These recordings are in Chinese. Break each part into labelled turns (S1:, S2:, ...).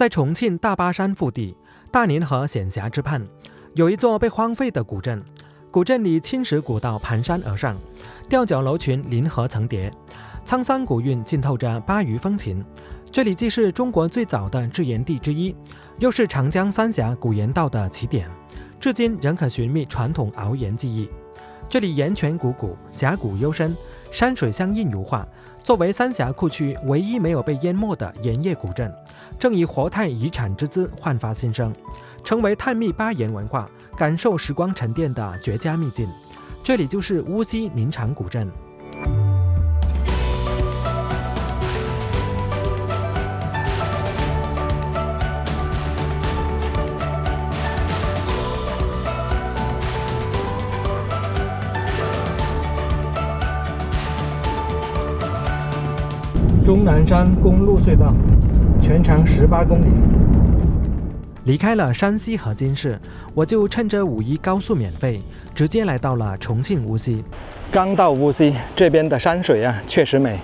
S1: 在重庆大巴山腹地大宁河险峡之畔，有一座被荒废的古镇。古镇里青石古道盘山而上，吊脚楼群临河层叠，沧桑古韵浸透着巴渝风情。这里既是中国最早的制盐地之一，又是长江三峡古盐道的起点，至今仍可寻觅传统熬盐技艺。这里盐泉汩汩，峡谷幽深，山水相映如画。作为三峡库区唯一没有被淹没的盐业古镇，正以活态遗产之姿焕发新生，成为探秘巴盐文化、感受时光沉淀的绝佳秘境。这里就是乌溪宁长古镇。终南山公路隧道全长18公里。离开了山西和金市，我就趁着5·1高速免费，直接来到了重庆乌溪。刚到乌溪，这边的山水确实美，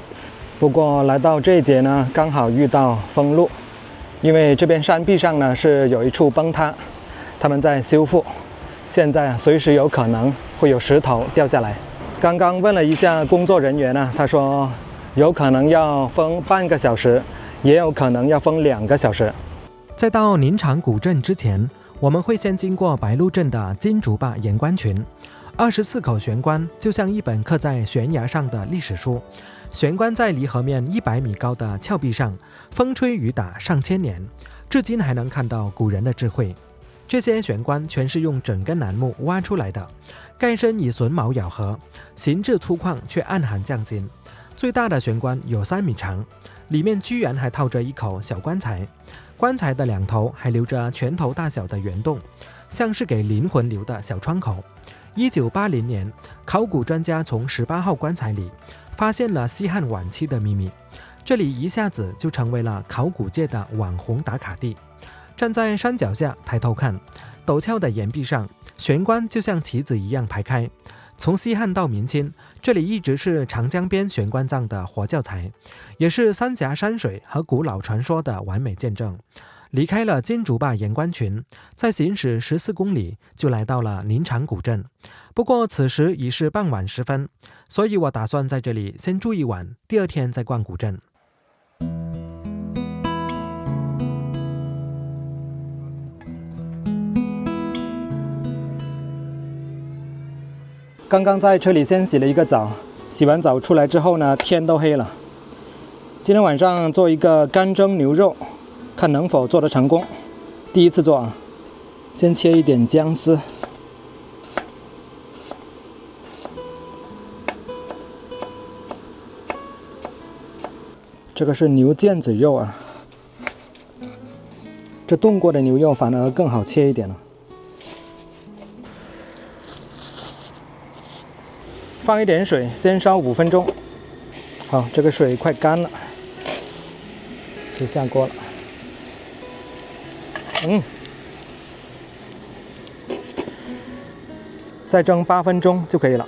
S1: 不过来到这一节呢，刚好遇到封路，因为这边山壁上呢是有一处崩塌，他们在修复，现在随时有可能会有石头掉下来。刚刚问了一下工作人员呢，他说有可能要封半个小时，也有可能要封2个小时。在到宁长古镇之前，我们会先经过白鹿镇的金竹坝盐官群。24口悬棺就像一本刻在悬崖上的历史书，悬棺在离河面100米高的峭壁上，风吹雨打上千年，至今还能看到古人的智慧。这些悬棺全是用整根楠木挖出来的，盖身以榫卯咬合，形制粗犷却暗含匠心。最大的悬棺有3米长，里面居然还套着一口小棺材，棺材的两头还留着拳头大小的圆洞，像是给灵魂留的小窗口。1980年，考古专家从18号棺材里发现了西汉晚期的秘密，这里一下子就成为了考古界的网红打卡地。站在山脚下抬头看，陡峭的岩壁上，悬棺就像旗子一样排开。从西汉到明清，这里一直是长江边悬棺葬的活教材，也是三峡山水和古老传说的完美见证。离开了金竹坝盐官群，再行驶14公里就来到了宁长古镇。不过此时已是傍晚时分，所以我打算在这里先住一晚，第2天再逛古镇。刚刚在车里先洗了一个澡，洗完澡出来之后呢，天都黑了。今天晚上做一个干蒸牛肉，看能否做得成功。第一次做啊，先切一点姜丝，这个是牛腱子肉啊，这冻过的牛肉反而更好切一点了。放一点水，先烧5分钟。好，这个水快干了，可以下锅了。再蒸8分钟就可以了。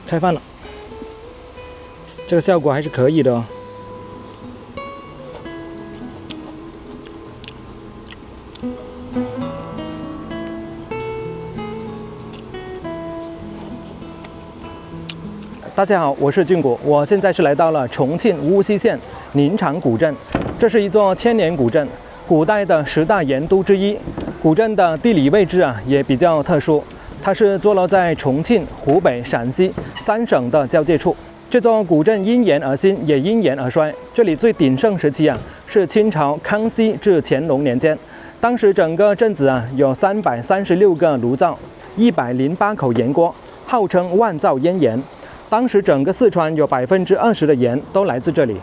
S1: 开饭了，这个效果还是可以的哦。大家好，我是俊谷，我现在是来到了重庆乌溪县宁长古镇。这是一座千年古镇，古代的10大盐都之一。古镇的地理位置也比较特殊，它是坐落在重庆、湖北、陕西3省的交界处。这座古镇因盐而兴，也因盐而衰。这里最鼎盛时期是清朝康熙至乾隆年间，当时整个镇子有336个炉灶，108口盐锅，号称万灶烟盐。当时整个四川有20%的盐都来自这里。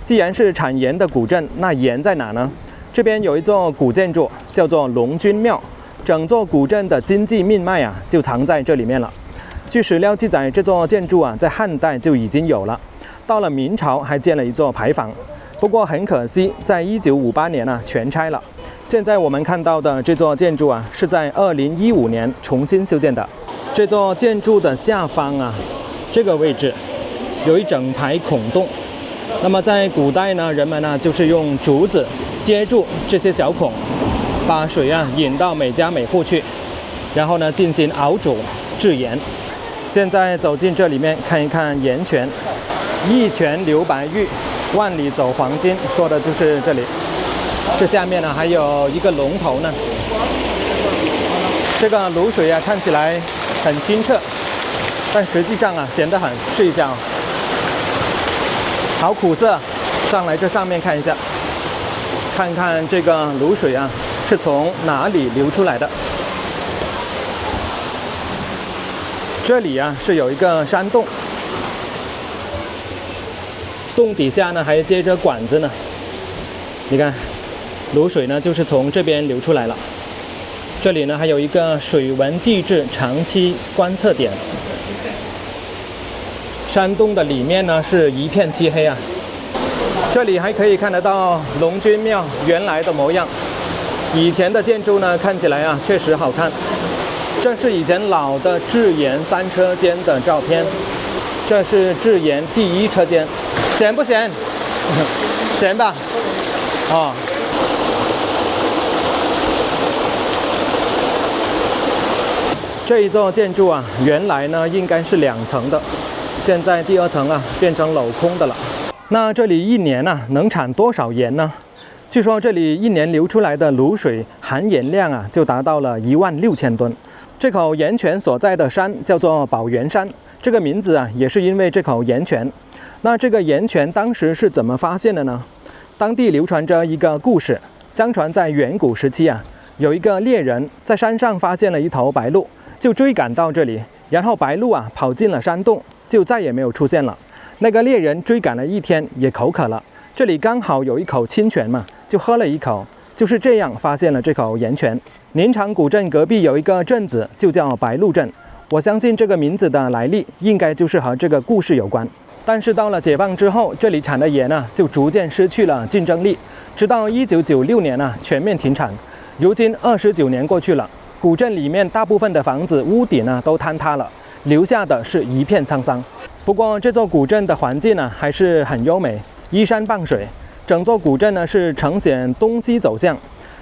S1: 既然是产盐的古镇，那盐在哪呢？这边有一座古建筑叫做龙君庙，整座古镇的经济命脉就藏在这里面了。据史料记载，这座建筑在汉代就已经有了，到了明朝还建了一座牌坊。不过很可惜，在1958年全拆了。现在我们看到的这座建筑是在2015年重新修建的。这座建筑的下方这个位置有一整排孔洞，
S2: 那么在古代呢，人们呢就是用竹子接住这些小孔，把水啊引到每家每户去，然后呢进行熬煮制盐。现在走进这里面看一看盐泉，一泉流白玉，万里走黄金，说的就是这里。这下面呢还有一个龙头呢。这个卤水啊看起来很清澈，但实际上啊咸得很，试一下啊。好苦涩，上来这上面看一下，看看这个卤水啊是从哪里流出来的。这里啊是有一个山洞，洞底下呢还接着管子呢。你看，卤水呢就是从这边流出来了。这里呢还有一个水文地质长期观测点。山洞的里面呢是一片漆黑啊。这里还可以看得到龙君庙原来的模样。以前的建筑呢看起来啊确实好看。这是以前老的制盐3车间的照片。这是制盐第1车间。咸不咸？咸吧。哦。这一座建筑啊，原来呢应该是2层的，现在第2层啊变成镂空的了。那这里一年啊能产多少盐呢？据说这里一年流出来的卤水含盐量啊就达到了16000吨。这口盐泉所在的山叫做宝源山，这个名字啊也是因为这口盐泉。那这个盐泉当时是怎么发现的呢？当地流传着一个故事，相传在远古时期啊，有一个猎人在山上发现了一头白鹭。就追赶到这里，然后白鹭啊跑进了山洞，就再也没有出现了。那个猎人追赶了1天，也口渴了，这里刚好有一口清泉嘛，就喝了一口，就是这样发现了这口盐泉。宁长古镇隔壁有一个镇子，就叫白鹭镇。我相信这个名字的来历，应该就是和这个故事有关。但是到了解放之后，这里产的盐呢，就逐渐失去了竞争力，直到1996年啊全面停产。如今29年过去了。古镇里面大部分的房子屋顶呢都坍塌了，留下的是一片沧桑。不过这座古镇的环境呢还是很优美，依山傍水，整座古镇呢是呈现东西走向。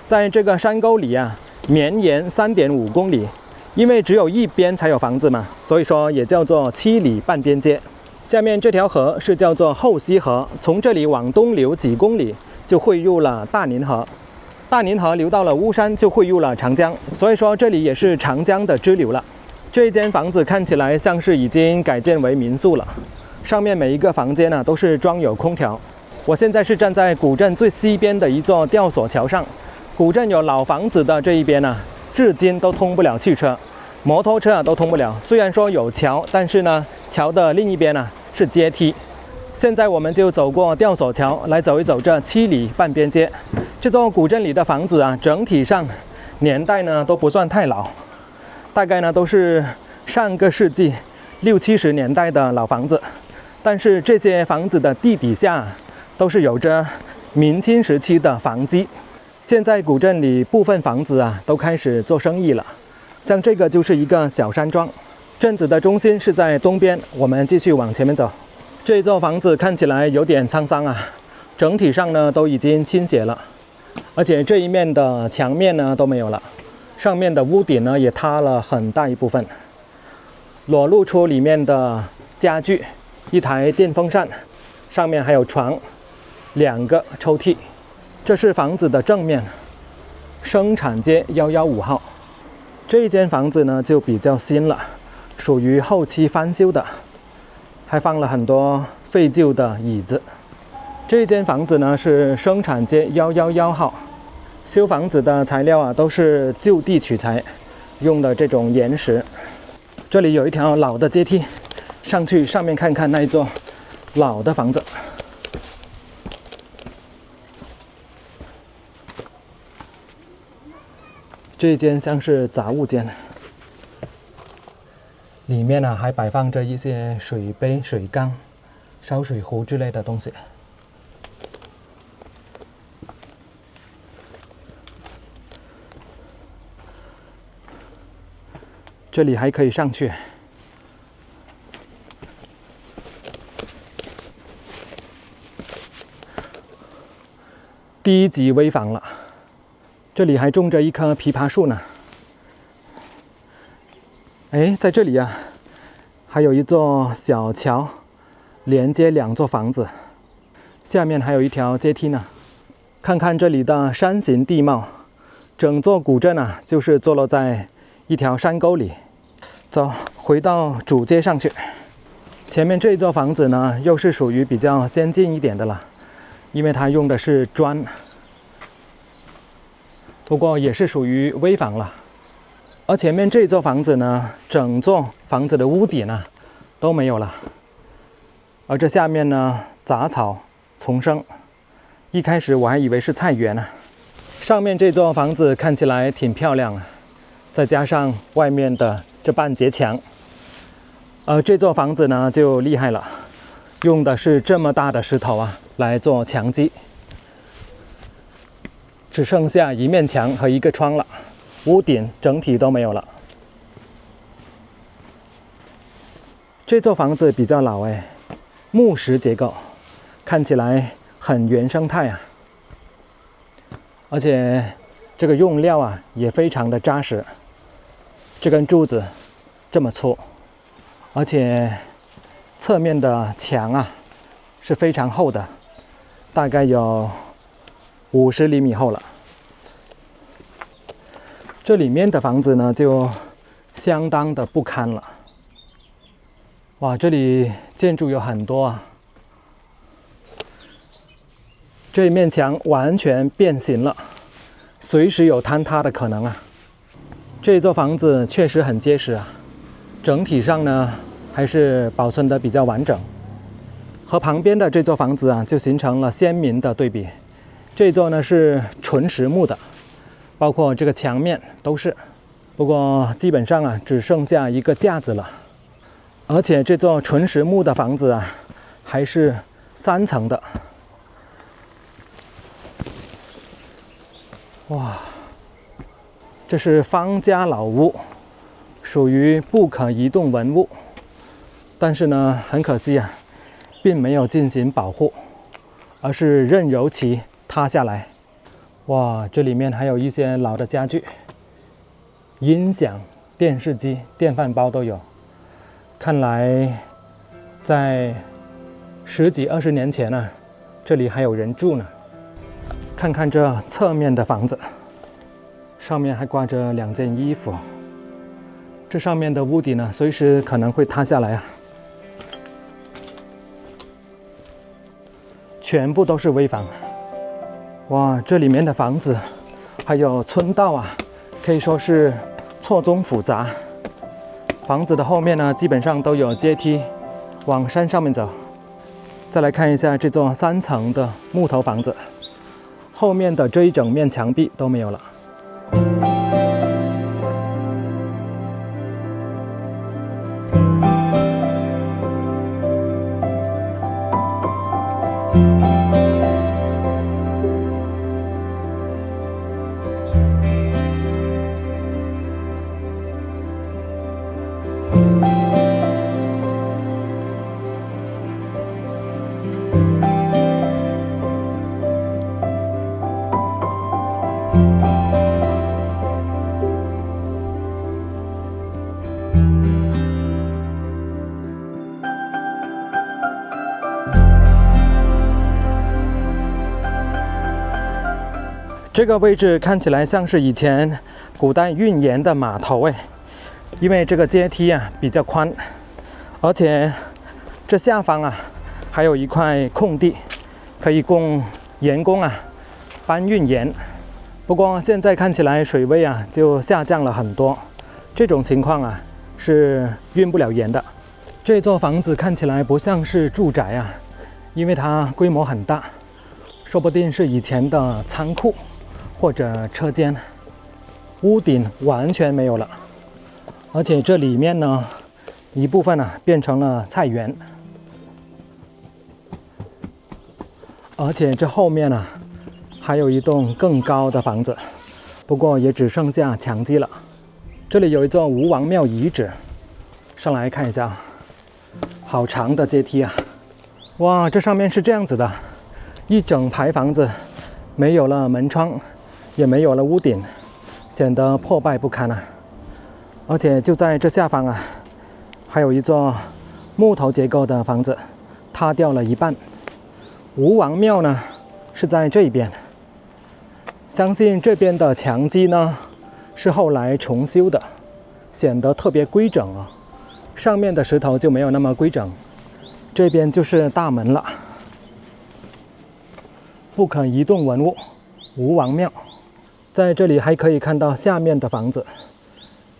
S2: 在这个山沟里啊，绵延3.5公里，因为只有一边才有房子嘛，所以说也叫做7里半边街。下面这条河是叫做后溪河，从这里往东流几公里就汇入了大宁河。大宁河流到了巫山，就汇入了长江，所以说这里也是长江的支流了。这一间房子看起来像是已经改建为民宿了，上面每一个房间呢都是装有空调。我现在是站在古镇最西边的一座吊索桥上，古镇有老房子的这一边呢，至今都通不了汽车，摩托车都通不了。虽然说有桥，但是呢，桥的另一边呢是阶梯。现在我们就走过吊索桥，来走一走这7里半边街。这座古镇里的房子啊，整体上年代呢都不算太老，大概呢都是上个世纪60、70年代的老房子。但是这些房子的地底下都是有着明清时期的房基。现在古镇里部分房子啊都开始做生意了，像这个就是一个小山庄。镇子的中心是在东边，我们继续往前面走。这座房子看起来有点沧桑啊，整体上呢都已经倾斜了，而且这一面的墙面呢都没有了，上面的屋顶呢也塌了很大一部分，裸露出里面的家具，一台电风扇，上面还有床，2个抽屉。这是房子的正面，生产街115号。这一间房子呢就比较新了，属于后期翻修的。还放了很多废旧的椅子。这间房子呢是生产街111号，修房子的材料啊都是就地取材，用的这种岩石。这里有一条老的阶梯，上去上面看看那一座老的房子。这间像是杂物间。里面呢还摆放着一些水杯、水缸、烧水壶之类的东西。这里还可以上去。第一级危房了。这里还种着一棵枇杷树呢。哎，在这里啊，还有一座小桥，连接2座房子，下面还有一条阶梯呢。看看这里的山形地貌，整座古镇啊，就是坐落在一条山沟里。走，回到主街上去。前面这座房子呢，又是属于比较先进一点的了，因为它用的是砖，不过也是属于危房了。而前面这座房子呢，整座房子的屋顶呢都没有了，而这下面呢杂草丛生，一开始我还以为是菜园呢。上面这座房子看起来挺漂亮啊，再加上外面的这半截墙，这座房子呢就厉害了，用的是这么大的石头啊来做墙基，只剩下一面墙和一个窗了，屋顶整体都没有了。这座房子比较老哎，木石结构，看起来很原生态啊，而且这个用料啊也非常的扎实。这根柱子这么粗，而且侧面的墙啊是非常厚的，大概有50厘米厚了。这里面的房子呢就相当的不堪了。哇，这里建筑有很多啊，这一面墙完全变形了，随时有坍塌的可能啊。这座房子确实很结实啊，整体上呢还是保存得比较完整，和旁边的这座房子啊就形成了鲜明的对比。这座呢是纯实木的，包括这个墙面都是，不过基本上啊只剩下一个架子了。而且这座纯实木的房子啊还是3层的。哇，这是方家老屋，属于不可移动文物，但是呢很可惜啊，并没有进行保护，而是任由其塌下来。哇，这里面还有一些老的家具，音响、电视机、电饭煲都有。看来在10几20年前呢，这里还有人住呢。看看这侧面的房子，上面还挂着2件衣服，这上面的屋顶呢随时可能会塌下来啊。全部都是危房。哇，这里面的房子还有村道啊，可以说是错综复杂。房子的后面呢基本上都有阶梯往山上面走。再来看一下这座3层的木头房子，后面的这一整面墙壁都没有了。这个位置看起来像是以前古代运盐的码头哎，因为这个阶梯啊比较宽，而且这下方啊还有一块空地，可以供盐工啊搬运盐。不过现在看起来水位啊就下降了很多，这种情况啊是运不了盐的。这座房子看起来不像是住宅啊，因为它规模很大，说不定是以前的仓库或者车间。屋顶完全没有了，而且这里面呢一部分变成了菜园，而且这后面还有一栋更高的房子，不过也只剩下墙基了。这里有一座吴王庙遗址，上来看一下，好长的阶梯啊！哇，这上面是这样子的，一整排房子没有了门窗，也没有了屋顶，显得破败不堪啊。而且就在这下方啊，还有一座木头结构的房子，塌掉了一半。吴王庙呢是在这边，相信这边的墙基呢是后来重修的，显得特别规整啊。上面的石头就没有那么规整。这边就是大门了，不可移动文物，吴王庙。在这里还可以看到下面的房子，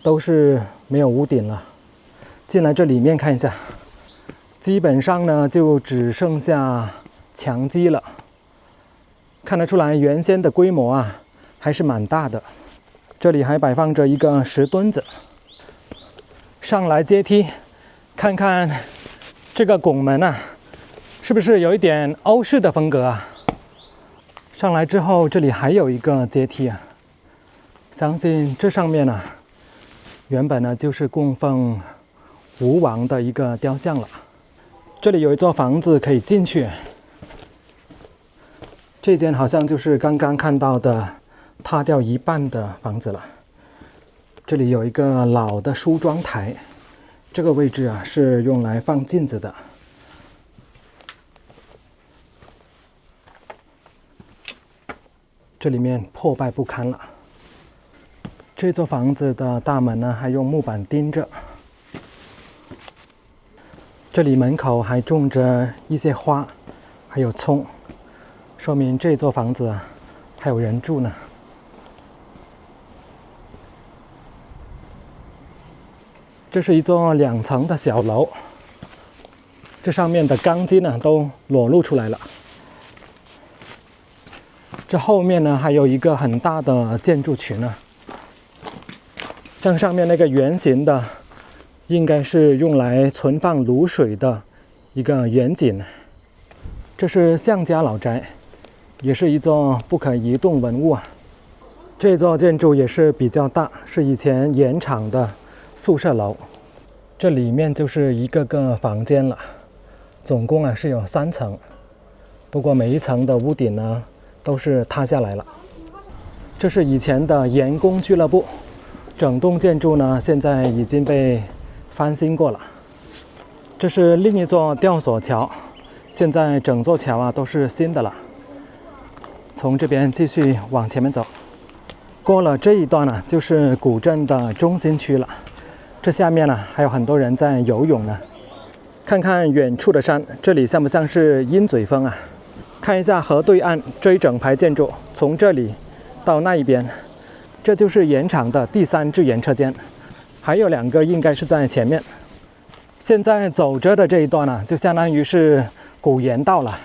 S2: 都是没有屋顶了。进来这里面看一下，基本上呢就只剩下墙基了。看得出来原先的规模啊还是蛮大的。这里还摆放着一个石墩子。上来阶梯，看看这个拱门啊，是不是有一点欧式的风格啊？上来之后，这里还有一个阶梯啊，相信这上面啊，原本呢就是供奉吴王的一个雕像了。这里有一座房子可以进去，这间好像就是刚刚看到的塌掉一半的房子了。这里有一个老的梳妆台，这个位置啊是用来放镜子的。这里面破败不堪了。这座房子的大门呢还用木板钉着。这里门口还种着一些花，还有葱，说明这座房子啊还有人住呢。这是一座2层的小楼，这上面的钢筋呢都裸露出来了。这后面呢还有一个很大的建筑群呢，像上面那个圆形的，应该是用来存放卤水的一个圆井。这是项家老宅，也是一座不可移动文物啊。这座建筑也是比较大，是以前盐厂的宿舍楼。这里面就是一个个房间了，总共啊是有3层，不过每一层的屋顶呢都是塌下来了。这是以前的盐工俱乐部，整栋建筑呢现在已经被翻新过了。这是另一座吊索桥，现在整座桥啊都是新的了。从这边继续往前面走，过了这一段呢就是古镇的中心区了。这下面呢还有很多人在游泳呢。看看远处的山，这里像不像是鹰嘴峰啊？看一下河对岸这一整排建筑，从这里到那一边，这就是盐场的第3制盐车间，还有2个应该是在前面。现在走着的这一段呢，就相当于是古盐道了。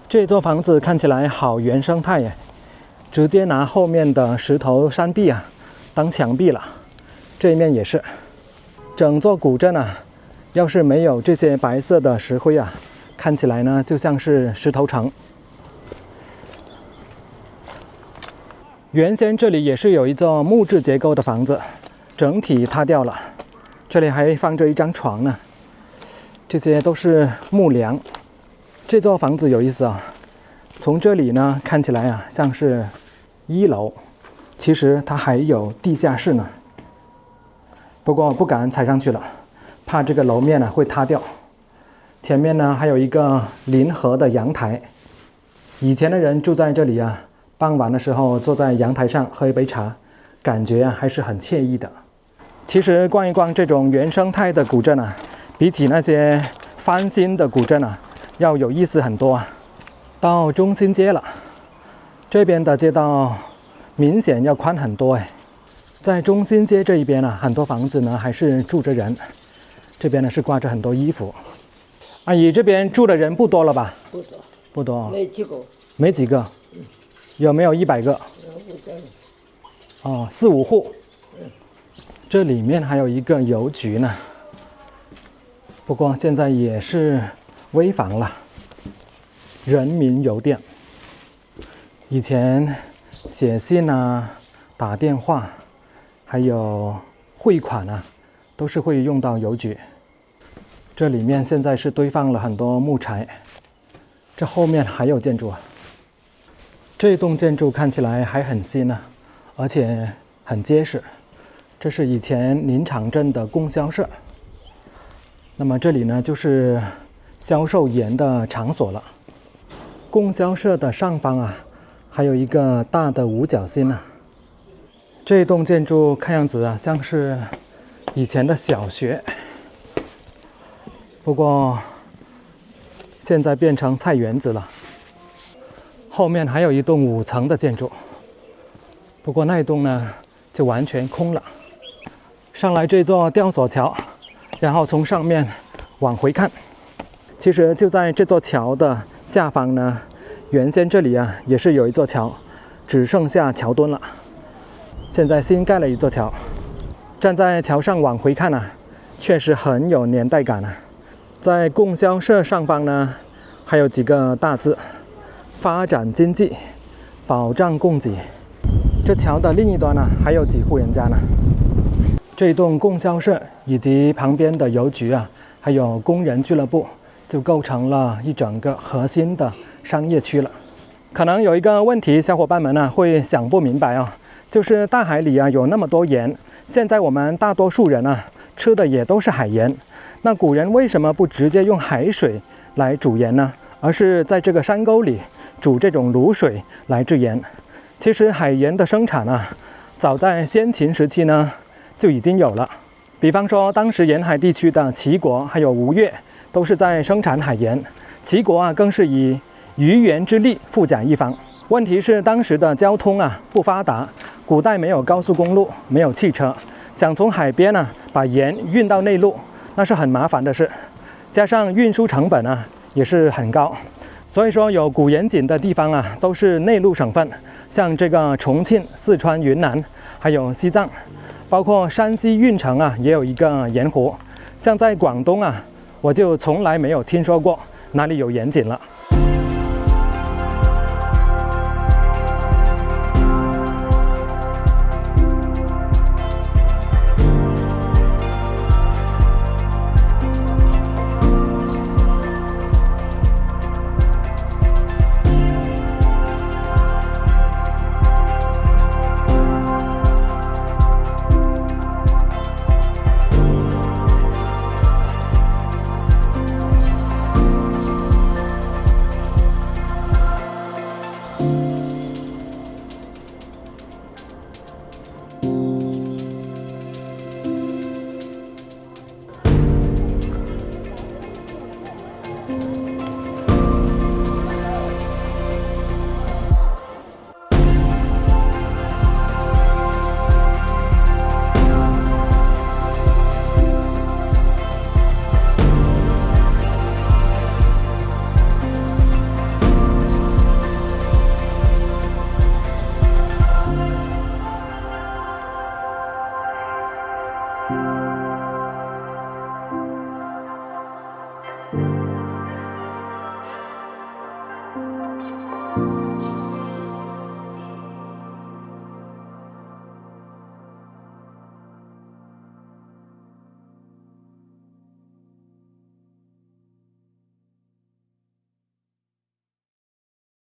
S2: 这座房子看起来好原生态耶，直接拿后面的石头山壁啊当墙壁了。这一面也是，整座古镇啊，要是没有这些白色的石灰啊，看起来呢就像是石头城。原先这里也是有一座木质结构的房子，整体塌掉了。这里还放着一张床呢，这些都是木梁。这座房子有意思啊，从这里呢看起来啊像是1楼，其实它还有地下室呢。不过不敢踩上去了，怕这个楼面呢会塌掉。前面呢还有一个临河的阳台，以前的人住在这里啊，傍晚的时候坐在阳台上喝一杯茶，感觉啊还是很惬意的。其实逛一逛这种原生态的古镇啊，比起那些翻新的古镇啊要有意思很多啊。到中心街了，这边的街道明显要宽很多哎。在中心街这一边啊，很多房子呢还是住着人，这边呢是挂着很多衣服。阿姨，这边住的人不多了吧？
S3: 不多，
S2: 不多，
S3: 没几个，
S2: 没几个。有没有100个？
S3: 有5个。
S2: 哦，4、5户。这里面还有一个邮局呢，不过现在也是危房了。人民邮电，以前写信啊、打电话，还有汇款啊，都是会用到邮局。这里面现在是堆放了很多木柴。这后面还有建筑啊。这栋建筑看起来还很新啊，而且很结实。这是以前林场镇的供销社。那么这里呢，就是销售盐的场所了。供销社的上方啊，还有一个大的五角星啊。这栋建筑看样子啊，像是以前的小学，不过现在变成菜园子了。后面还有一栋5层的建筑，不过那一栋呢就完全空了。上来这座吊索桥，然后从上面往回看，其实就在这座桥的下方呢，原先这里啊也是有一座桥，只剩下桥墩了。现在新盖了一座桥，站在桥上往回看啊，确实很有年代感啊。在供销社上方呢，还有几个大字：发展经济，保障供给。这桥的另一端呢，还有几户人家呢。这栋供销社以及旁边的邮局啊，还有工人俱乐部，就构成了一整个核心的商业区了。可能有一个问题，小伙伴们呢会想不明白啊，就是大海里啊有那么多盐，现在我们大多数人啊吃的也都是海盐，那古人为什么不直接用海水来煮盐呢？而是在这个山沟里煮这种卤水来制盐。其实海盐的生产啊，早在先秦时期呢就已经有了。比方说，当时沿海地区的齐国还有吴越都是在生产海盐，齐国啊更是以渔盐之利富甲一方。问题是当时的交通啊不发达，古代没有高速公路，没有汽车，想从海边啊把盐运到内陆，那是很麻烦的事，加上运输成本啊也是很高。所以说有古盐井的地方啊都是内陆省份，像这个重庆、四川、云南还有西藏，包括山西运城啊也有一个盐湖。像在广东啊，我就从来没有听说过哪里有盐井了。